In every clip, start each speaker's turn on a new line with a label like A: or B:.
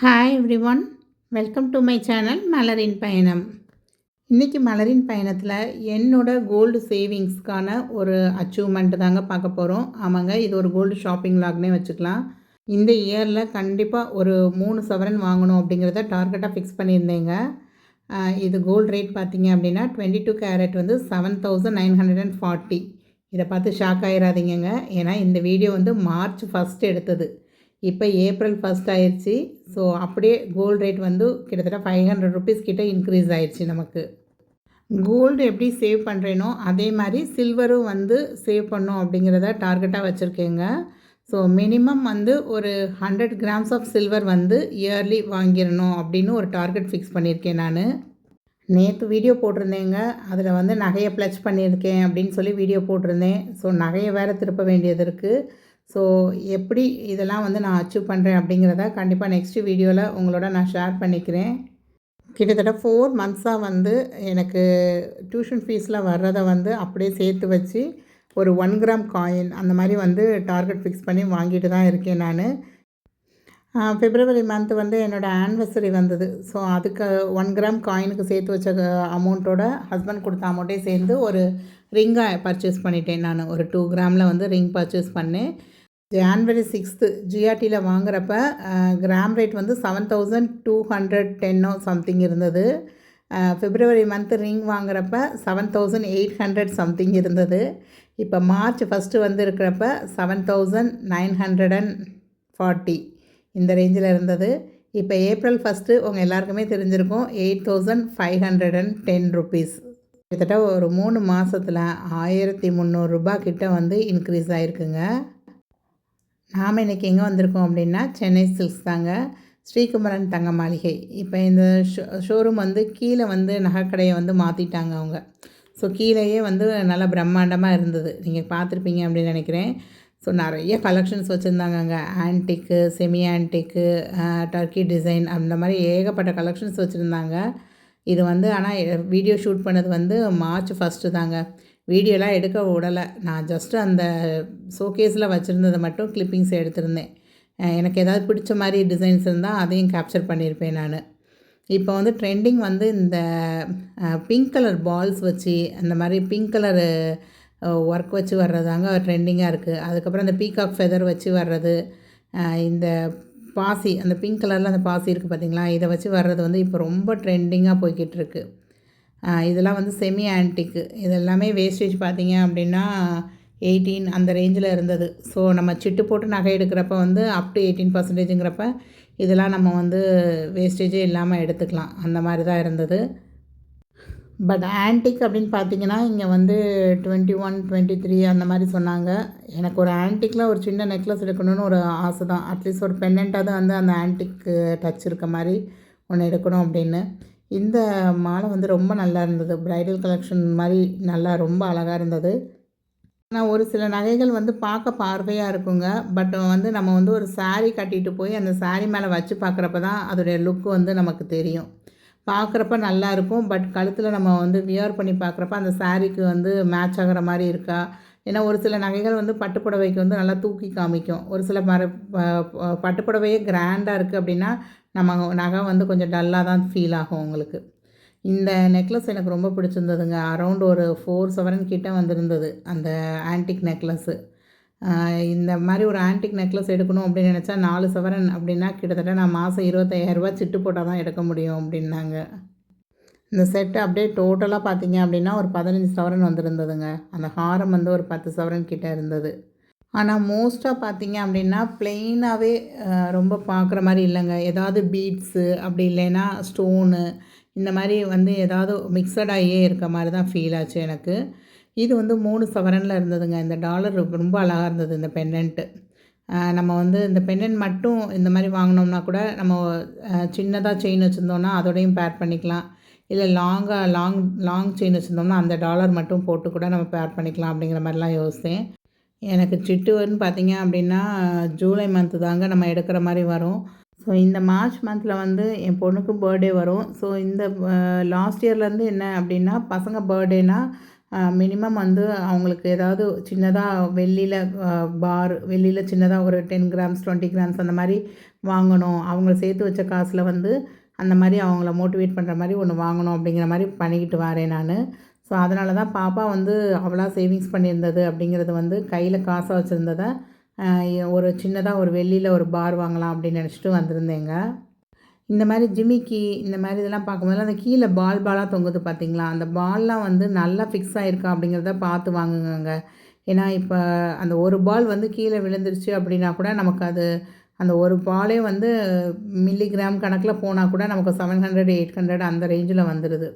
A: Hi everyone, welcome to my channel மலரின் பயணம். இன்றைக்கி மலரின் பயணத்தில் என்னோட கோல்டு சேவிங்ஸ்க்கான ஒரு அச்சீவ்மெண்ட் தாங்க பார்க்க போகிறோம். ஆமாங்க, இது ஒரு கோல்டு ஷாப்பிங் வ்ளாக்னே வச்சுக்கலாம். இந்த இயரில் கண்டிப்பாக ஒரு 3 சவரன் வாங்கணும் அப்படிங்கிறத டார்கெட்டாக ஃபிக்ஸ் பண்ணியிருந்தேங்க. இது கோல்டு ரேட் பார்த்திங்க அப்படின்னா 22 கேரட் வந்து 7940. இதை பார்த்து ஷாக் ஆகிடாதீங்க, ஏன்னா இந்த வீடியோ வந்து மார்ச் 1 எடுத்தது. இப்போ ஏப்ரல் 1 ஆயிடுச்சு. ஸோ அப்படியே கோல்டு ரேட் வந்து கிட்டத்தட்ட 500 ருபீஸ் கிட்ட இன்க்ரீஸ் ஆயிடுச்சு நமக்கு. கோல்டு எப்படி சேவ் பண்ணுறேனோ அதே மாதிரி சில்வரும் வந்து சேவ் பண்ணும் அப்படிங்கிறத டார்கெட்டாக வச்சுருக்கேங்க. ஸோ மினிமம் வந்து ஒரு 100 கிராம்ஸ் ஆஃப் சில்வர் வந்து இயர்லி வாங்கிடணும் அப்படின்னு ஒரு டார்கெட் ஃபிக்ஸ் பண்ணியிருக்கேன் நான். நேற்று வீடியோ போட்டிருந்தேங்க, அதில் வந்து நகையை ப்ளச் பண்ணியிருக்கேன் அப்படின்னு சொல்லி வீடியோ போட்டிருந்தேன். ஸோ நகையை வேறு திருப்ப வேண்டியது இருக்குது. ஸோ எப்படி இதெல்லாம் வந்து நான் அச்சீவ் பண்ணுறேன் அப்படிங்கிறத கண்டிப்பாக நெக்ஸ்ட் வீடியோவில் உங்களோட நான் ஷேர் பண்ணிக்கிறேன். கிட்டத்தட்ட 4 மந்த்ஸாக வந்து எனக்கு டியூஷன் ஃபீஸில் வர்றதை வந்து அப்படியே சேர்த்து வச்சு ஒரு 1 கிராம் காயின் அந்த மாதிரி வந்து டார்கெட் ஃபிக்ஸ் பண்ணி வாங்கிட்டு தான் இருக்கேன் நான். பிப்ரவரி மந்த்து வந்து என்னோடய ஆனிவர்சரி வந்தது. ஸோ அதுக்கு 1 கிராம் காயினுக்கு சேர்த்து வச்ச அமௌண்ட்டோட ஹஸ்பண்ட் கொடுத்த அமௌண்ட்டே சேர்ந்து ஒரு ரிங்காக பர்ச்சேஸ் பண்ணிட்டேன் நான். ஒரு 2 கிராமில் வந்து ரிங் பர்ச்சேஸ் பண்ணேன். ஜான்வரி 6 ஜிஆர்டியில் வாங்குறப்ப கிராம் ரேட் வந்து 7210 சம்திங் இருந்தது. பிப்ரவரி மந்த்து ரிங் வாங்குறப்ப 7800 சம்திங் இருந்தது. இப்போ மார்ச் 1 வந்து இருக்கிறப்ப 7940 இந்த ரேஞ்சில் இருந்தது. இப்போ ஏப்ரல் 1 உங்கள் எல்லாருக்குமே தெரிஞ்சிருக்கும் 8510 ருபீஸ். கிட்டத்தட்ட ஒரு 3 மாதத்தில் 1300 ரூபா கிட்ட வந்து இன்க்ரீஸ் ஆகிருக்குங்க. நாம் இன்றைக்கி எங்கே வந்திருக்கோம் அப்படின்னா சென்னை சில்க்ஸ் தாங்க, ஸ்ரீகுமரன் தங்க மாளிகை. இப்போ இந்த ஷோரூம் வந்து கீழே வந்து நகைக்கடையை வந்து மாற்றிட்டாங்க அவங்க. ஸோ கீழேயே வந்து நல்லா பிரம்மாண்டமாக இருந்தது, நீங்கள் பார்த்துருப்பீங்க அப்படின்னு நினைக்கிறேன். ஸோ நிறைய கலெக்ஷன்ஸ் வச்சுருந்தாங்கங்க, antique, semi antique, Turkey design, அந்த மாதிரி ஏகப்பட்ட கலெக்ஷன்ஸ் வச்சுருந்தாங்க. இது வந்து ஆனால் வீடியோ ஷூட் பண்ணது வந்து மார்ச் 1 தாங்க. வீடியோலாம் எடுக்க விடலை, நான் ஜஸ்ட்டு அந்த ஷோகேஸில் வச்சுருந்ததை மட்டும் கிளிப்பிங்ஸ் எடுத்திருந்தேன். எனக்கு ஏதாவது பிடிச்ச மாதிரி டிசைன்ஸ் இருந்தால் அதையும் கேப்சர் பண்ணியிருப்பேன் நான். இப்போ வந்து ட்ரெண்டிங் வந்து இந்த பிங்க் கலர் பால்ஸ் வச்சு அந்த மாதிரி பிங்க் கலரு ஒர்க் வச்சு வர்றதாங்க ட்ரெண்டிங்காக இருக்குது. அதுக்கப்புறம் இந்த பீகாக் ஃபெதர் வச்சு வர்றது, இந்த பாசி, அந்த பிங்க் கலரில் அந்த பாசி இருக்குது பார்த்திங்களா, இதை வச்சு வர்றது வந்து இப்போ ரொம்ப ட்ரெண்டிங்காக போய்கிட்டு இருக்குது. இதெல்லாம் வந்து செமி ஆன்டிக்கு. இது எல்லாமே வேஸ்டேஜ் பார்த்திங்க அப்படின்னா 18 அந்த ரேஞ்சில் இருந்தது. ஸோ நம்ம சிட்டு போட்டு நகை எடுக்கிறப்ப வந்து அப் டு 18%ங்கிறப்ப இதெல்லாம் நம்ம வந்து வேஸ்டேஜே இல்லாமல் எடுத்துக்கலாம், அந்த மாதிரி தான் இருந்தது. பட் ஆன்டிக் அப்படின்னு பார்த்திங்கன்னா இங்கே வந்து 21, 23 அந்த மாதிரி சொன்னாங்க. எனக்கு ஒரு ஆன்டிக்கில் ஒரு சின்ன நெக்லஸ் எடுக்கணும்னு ஒரு ஆசை தான். அட்லீஸ்ட் ஒரு பெண்டன்ட்டாவது வந்து அந்த ஆன்டிக்கு டச் இருக்க மாதிரி ஒன்று எடுக்கணும் அப்படின்னு. இந்த மாலை வந்து ரொம்ப நல்லா இருந்தது, ப்ரைடல் கலெக்ஷன் மாதிரி நல்லா ரொம்ப அழகாக இருந்தது. ஆனால் ஒரு சில நகைகள் வந்து பார்க்க பார்வையாக இருக்குங்க, பட் வந்து நம்ம வந்து ஒரு சாரீ கட்டிட்டு போய் அந்த சாரீ மேலே வச்சு பார்க்குறப்ப தான் அதோடைய லுக்கு வந்து நமக்கு தெரியும். பார்க்குறப்ப நல்லாயிருக்கும், பட் கழுத்தில் நம்ம வந்து வியர் பண்ணி பார்க்குறப்ப அந்த சாரீக்கு வந்து மேட்ச் ஆகிற மாதிரி இருக்கா. ஏன்னா ஒரு சில நகைகள் வந்து பட்டுப்புடவைக்கு வந்து நல்லா தூக்கி காமிக்கும். ஒரு சில பட்டுப்புடவையே கிராண்டாக இருக்குது அப்படின்னா நம்ம நகை வந்து கொஞ்சம் டல்லாக தான் ஃபீல் ஆகும் உங்களுக்கு. இந்த நெக்லஸ் எனக்கு ரொம்ப பிடிச்சிருந்ததுங்க. அரௌண்ட் ஒரு 4 சவரன் கிட்டே வந்திருந்தது அந்த ஆன்டிக் நெக்லஸ்ஸு. இந்த மாதிரி ஒரு ஆன்டிக் நெக்லஸ் எடுக்கணும் அப்படின்னு நினச்சா 4 சவரன் அப்படின்னா கிட்டத்தட்ட நான் மாதம் 25,000 ரூபா சிட்டு போட்டால் தான் எடுக்க முடியும் அப்படின்னாங்க. இந்த செட்டு அப்படியே டோட்டலாக பார்த்திங்க அப்படின்னா ஒரு 15 சவரன் வந்திருந்ததுங்க. அந்த ஹாரம் வந்து ஒரு 10 சவரன் கிட்டே இருந்தது. ஆனால் மோஸ்ட்டாக பார்த்திங்க அப்படின்னா ப்ளெயினாகவே ரொம்ப பார்க்குற மாதிரி இல்லைங்க. ஏதாவது பீட்ஸு அப்படி இல்லைன்னா ஸ்டோனு இந்த மாதிரி வந்து ஏதாவது மிக்சடாகியே இருக்க மாதிரி தான் ஃபீல் ஆச்சு எனக்கு. இது வந்து 3 சவரனில் இருந்ததுங்க. இந்த டாலர் ரொம்ப அழகாக இருந்தது இந்த பெண்டன்ட்டு. நம்ம வந்து இந்த பெண்டன்ட் மட்டும் இந்த மாதிரி வாங்கினோம்னா கூட நம்ம சின்னதாக செயின் வச்சுருந்தோன்னா அதோடையும் பேர் பண்ணிக்கலாம். இல்லை லாங் செயின் வச்சுருந்தோம்னா அந்த டாலர் மட்டும் போட்டு கூட நம்ம பேர் பண்ணிக்கலாம் அப்படிங்கிற மாதிரிலாம் யோசித்தேன். எனக்கு சிட்டுன்னு பார்த்திங்க அப்படின்னா ஜூலை மந்த்து தாங்க நம்ம எடுக்கிற மாதிரி வரும். ஸோ இந்த மார்ச் மந்தில் வந்து என் பொண்ணுக்கு பர்த்டே வரும். ஸோ இந்த லாஸ்ட் இயர்லேருந்து என்ன அப்படின்னா பசங்க பர்த்டேனா மினிமம் வந்து அவங்களுக்கு ஏதாவது சின்னதாக வெள்ளியில் சின்னதாக ஒரு 10 கிராம்ஸ் 20 கிராம்ஸ் அந்த மாதிரி வாங்கணும், அவங்க சேர்த்து வச்ச காசில் வந்து அந்த மாதிரி அவங்கள மோட்டிவேட் பண்ணுற மாதிரி ஒன்று வாங்கணும் அப்படிங்கிற மாதிரி பண்ணிக்கிட்டு வரேன் நான். ஸோ அதனால தான் பாப்பா வந்து அவளாக சேவிங்ஸ் பண்ணியிருந்தது அப்படிங்கிறது வந்து கையில் காசாக வச்சுருந்ததை ஒரு சின்னதாக ஒரு வெள்ளியில் ஒரு பார் வாங்கலாம் அப்படின்னு நினச்சிட்டு வந்திருந்தேங்க. இந்த மாதிரி ஜிமிக்கி இந்த மாதிரி இதெல்லாம் பார்க்கும்போதெல்லாம் அந்த கீழே பாலாக தொங்குது பார்த்தீங்களா, அந்த பால்லாம் வந்து நல்லா ஃபிக்ஸ் ஆகிருக்கா அப்படிங்கிறத பார்த்து வாங்குங்க. ஏன்னா இப்போ அந்த ஒரு பால் வந்து கீழே விழுந்துருச்சு அப்படின்னா கூட நமக்கு அது அந்த ஒரு பாலே வந்து மில்லிகிராம் கணக்கில் போனால் கூட நமக்கு 700 800 அந்த ரேஞ்சில் வந்துடுது.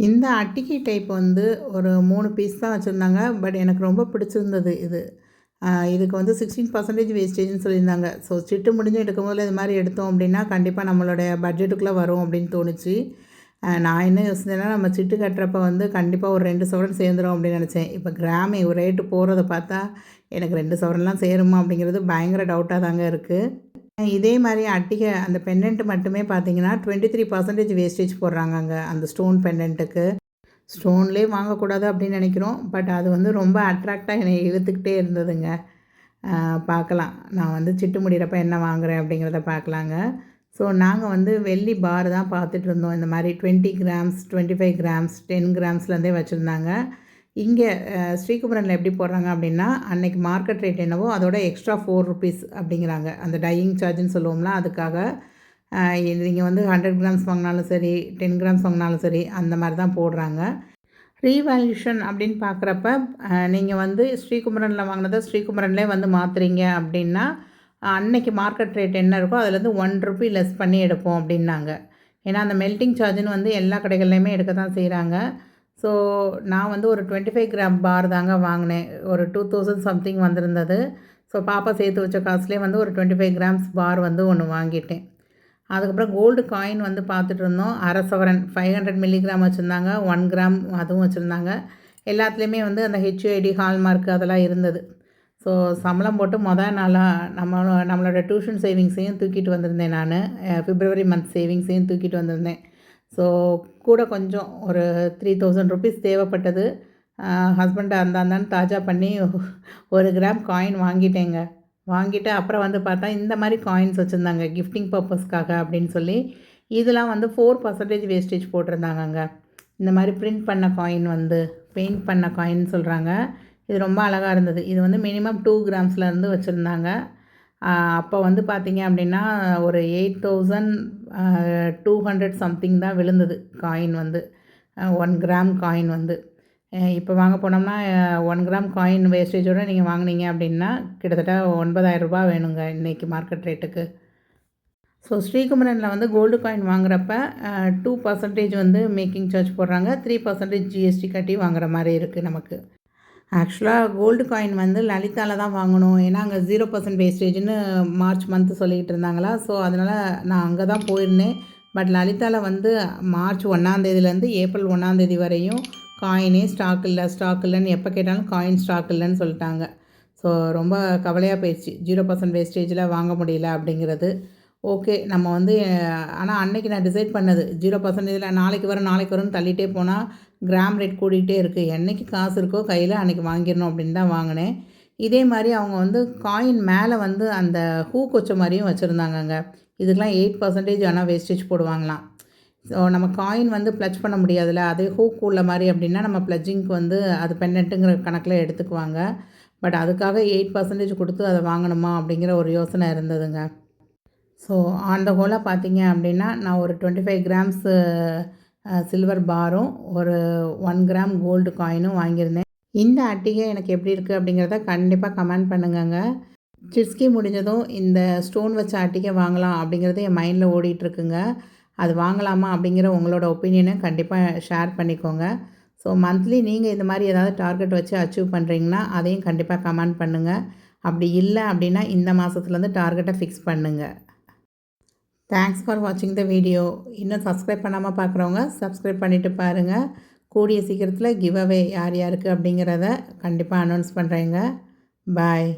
A: இந்த அட்டிகை டைப் வந்து ஒரு 3 பீஸ் தான் வச்சுருந்தாங்க. பட் எனக்கு ரொம்ப பிடிச்சிருந்தது இது. இதுக்கு வந்து 16% வேஸ்டேஜ்னு சொல்லியிருந்தாங்க. ஸோ சிட்டு முடிஞ்சு எடுக்கும்போது இது மாதிரி எடுத்தோம் அப்படின்னா கண்டிப்பாக நம்மளுடைய பட்ஜெட்டுக்குள்ளே வரும் அப்படின்னு தோணுச்சு. நான் என்ன யோசிச்சேன்னா, நம்ம சிட்டு கட்டுறப்ப வந்து கண்டிப்பாக ஒரு 2 சவரன் சேர்ந்துடும் அப்படின்னு நினச்சேன். இப்போ கிராம் ரேட்டு போகிறத பார்த்தா எனக்கு 2 சவரன்லாம் சேருமா அப்படிங்கிறது பயங்கர டவுட்டாக தாங்க இருக்குது. இதே மாதிரி அட்டிகை அந்த பெண்டன்ட் மட்டுமே பார்த்தீங்கன்னா 23% வேஸ்டேஜ் போடுறாங்க அங்கே அந்த ஸ்டோன் பெண்டன்ட்டுக்கு. ஸ்டோன்லேயே வாங்கக்கூடாது அப்படின்னு நினைக்கிறோம். பட் அது வந்து ரொம்ப அட்ராக்டாக என்னை இழுத்துக்கிட்டே இருந்ததுங்க. பார்க்கலாம், நான் வந்து சிட்டு முடிகிறப்ப என்ன வாங்குகிறேன் அப்படிங்கிறத பார்க்கலாங்க. ஸோ நாங்கள் வந்து வெள்ளி பார் தான் பார்த்துட்டு இருந்தோம். இந்த மாதிரி 20 கிராம்ஸ் 25 கிராம்ஸ் 10 கிராம்ஸ்லேருந்தே வச்சுருந்தாங்க. இங்கே ஸ்ரீகுமரனில் எப்படி போடுறாங்க அப்படின்னா, அன்றைக்கி மார்க்கெட் ரேட் என்னவோ அதோட எக்ஸ்ட்ரா 4 ருபீஸ் அப்படிங்கிறாங்க. அந்த டையிங் சார்ஜுன்னு சொல்லுவோம்ல, அதுக்காக நீங்கள் வந்து 100 கிராம்ஸ் வாங்கினாலும் சரி 10 கிராம்ஸ் வாங்கினாலும் சரி அந்த மாதிரி தான் போடுறாங்க. ரீவேல்யூஷன் அப்படின்னு பார்க்குறப்ப நீங்கள் வந்து ஸ்ரீகுமரனில் வாங்கினதை ஸ்ரீகுமரன்லேயே வந்து மாற்றுறீங்க அப்படின்னா அன்னைக்கு மார்க்கெட் ரேட் என்ன இருக்கோ அதுலேருந்து 1 ருபி லெஸ் பண்ணி எடுப்போம் அப்படின்னாங்க. ஏன்னா அந்த மெல்ட்டிங் சார்ஜுன்னு வந்து எல்லா கடைகள்லையுமே எடுக்க தான் செய்கிறாங்க. ஸோ நான் வந்து ஒரு 25 கிராம் பார் தாங்க வாங்கினேன். ஒரு 2000 சம்திங் வந்திருந்தது. ஸோ பாப்பா சேர்த்து வச்ச காசுலேயே வந்து ஒரு 25 கிராம்ஸ் பார் வந்து ஒன்று வாங்கிட்டேன். அதுக்கப்புறம் கோல்டு காயின் வந்து பார்த்துட்டு இருந்தோம். அரை சவரன் 500 மில்லிகிராம் வச்சுருந்தாங்க. 1 கிராம் அதுவும் வச்சுருந்தாங்க. எல்லாத்துலேயுமே வந்து அந்த ஹெச்ஐடி ஹால்மார்க் அதெல்லாம் இருந்தது. ஸோ சம்பளம் போட்டு நாளாக நம்மளோட டியூஷன் சேவிங்ஸையும் தூக்கிட்டு வந்திருந்தேன் நான். பிப்ரவரி மந்த் சேவிங்ஸையும் தூக்கிட்டு வந்திருந்தேன். ஸோ கூட கொஞ்சம் ஒரு 3000 ருபீஸ் தேவைப்பட்டது. ஹஸ்பண்ட் அந்தான்னு தாஜா பண்ணி 1 கிராம் காயின் வாங்கிட்டேங்க. வாங்கிட்டு அப்புறம் வந்து பார்த்தா இந்த மாதிரி காயின்ஸ் வச்சுருந்தாங்க கிஃப்டிங் பர்பஸ்க்காக அப்படின்னு சொல்லி. இதெல்லாம் வந்து 4% வேஸ்டேஜ் போட்டிருந்தாங்கங்க. இந்த மாதிரி பிரிண்ட் பண்ண காயின் வந்து பெயிண்ட் பண்ண காயின் சொல்கிறாங்க. இது ரொம்ப அழகாக இருந்தது. இது வந்து மினிமம் 2 கிராம்ஸ்லேருந்து வச்சுருந்தாங்க. அப்போ வந்து பார்த்திங்க அப்படின்னா ஒரு 8200 சம்திங் தான் விழுந்தது காயின் வந்து. 1 கிராம் காயின் வந்து இப்போ வாங்க போனோம்னா 1 கிராம் காயின் வேஸ்டேஜோடு நீங்கள் வாங்கினீங்க அப்படின்னா கிட்டத்தட்ட 9000 ரூபா வேணுங்க இன்றைக்கி மார்க்கெட் ரேட்டுக்கு. ஸோ ஸ்ரீகுமரனில் வந்து கோல்டு காயின் வாங்குறப்ப 2% வந்து மேக்கிங் சார்ஜ் போடுறாங்க. 3% ஜிஎஸ்டி கட்டி வாங்குற மாதிரி இருக்குது நமக்கு. ஆக்சுவலாக கோல்டு காயின் வந்து லலிதாவில் தான் வாங்கணும். ஏன்னா அங்கே 0% வேஸ்டேஜ்னு மார்ச் மந்த்து சொல்லிக்கிட்டு இருந்தாங்களா. ஸோ அதனால் நான் அங்கே தான் போயிருந்தேன். பட் லலிதாவில் வந்து மார்ச் 1ஆந்தேதியிலேருந்து ஏப்ரல் 1ஆந்தேதி வரையும் காயினே ஸ்டாக் இல்லைன்னு எப்போ கேட்டாலும் காயின் ஸ்டாக் இல்லைன்னு சொல்லிட்டாங்க. ஸோ ரொம்ப கவலையாக போயிடுச்சு. 0% வேஸ்டேஜில் வாங்க முடியல அப்படிங்கிறது. ஓகே நம்ம வந்து ஆனால் அன்றைக்கி நான் டிசைட் பண்ணது 0% நாளைக்கு வரும்னு தள்ளிகிட்டே போனால் கிராம் ரேட் கூடிகிட்டே இருக்குது. என்றைக்கு காசு இருக்கோ கையில் அன்றைக்கி வாங்கிடணும் அப்படின்னு தான் வாங்கினேன். இதே மாதிரி அவங்க வந்து காயின் மேலே வந்து அந்த ஹூ கொச்ச மாதிரியும் வச்சுருந்தாங்கங்க. இதுக்கெலாம் 8% ஆனால் வேஸ்டேஜ் போடுவாங்களாம். ஸோ நம்ம காயின் வந்து ப்ளச் பண்ண முடியாதுல்ல, அதே ஹூக் உள்ள மாதிரி அப்படின்னா நம்ம ப்ளஜிங்க்கு வந்து அது பென்னட்டுங்கிற கணக்கில் எடுத்துக்குவாங்க. பட் அதுக்காக 8% கொடுத்து அதை வாங்கணுமா அப்படிங்கிற ஒரு யோசனை இருந்ததுங்க. ஸோ ஆன் த ஹோலாக பார்த்தீங்க அப்படின்னா நான் ஒரு 25 கிராம்ஸு சில்வர் பாரும் ஒரு 1 கிராம் கோல்டு காயினும் வாங்கியிருந்தேன். இந்த அட்டிகை எனக்கு எப்படி இருக்குது அப்படிங்கிறத கண்டிப்பாக கமெண்ட் பண்ணுங்கங்க. சிட்ஸ்கி முடிஞ்சதும் இந்த ஸ்டோன் வச்ச அட்டிகை வாங்கலாம் அப்படிங்கிறது என் மைண்டில் ஓடிட்டுருக்குங்க. அது வாங்கலாமா அப்படிங்கிற உங்களோட ஒப்பீனியனை கண்டிப்பாக ஷேர் பண்ணிக்கோங்க. ஸோ மந்த்லி நீங்கள் இந்த மாதிரி ஏதாவது டார்கெட் வச்சு அச்சீவ் பண்ணுறீங்கன்னா அதையும் கண்டிப்பாக கமெண்ட் பண்ணுங்கள். அப்படி இல்லை அப்படின்னா இந்த மாதத்துலேருந்து டார்கெட்டை ஃபிக்ஸ் பண்ணுங்கள். தேங்க்ஸ் ஃபார் வாட்சிங் த வீடியோ. இன்னும் சப்ஸ்கிரைப் பண்ணாமல் பார்க்குறவங்க சப்ஸ்கிரைப் பண்ணிவிட்டு பாருங்கள். கூடிய சீக்கிரத்தில் கிவ் அவே யார் யாருக்கு அப்படிங்கிறத கண்டிப்பாக அனௌன்ஸ் பண்ணுறேங்க. பாய்.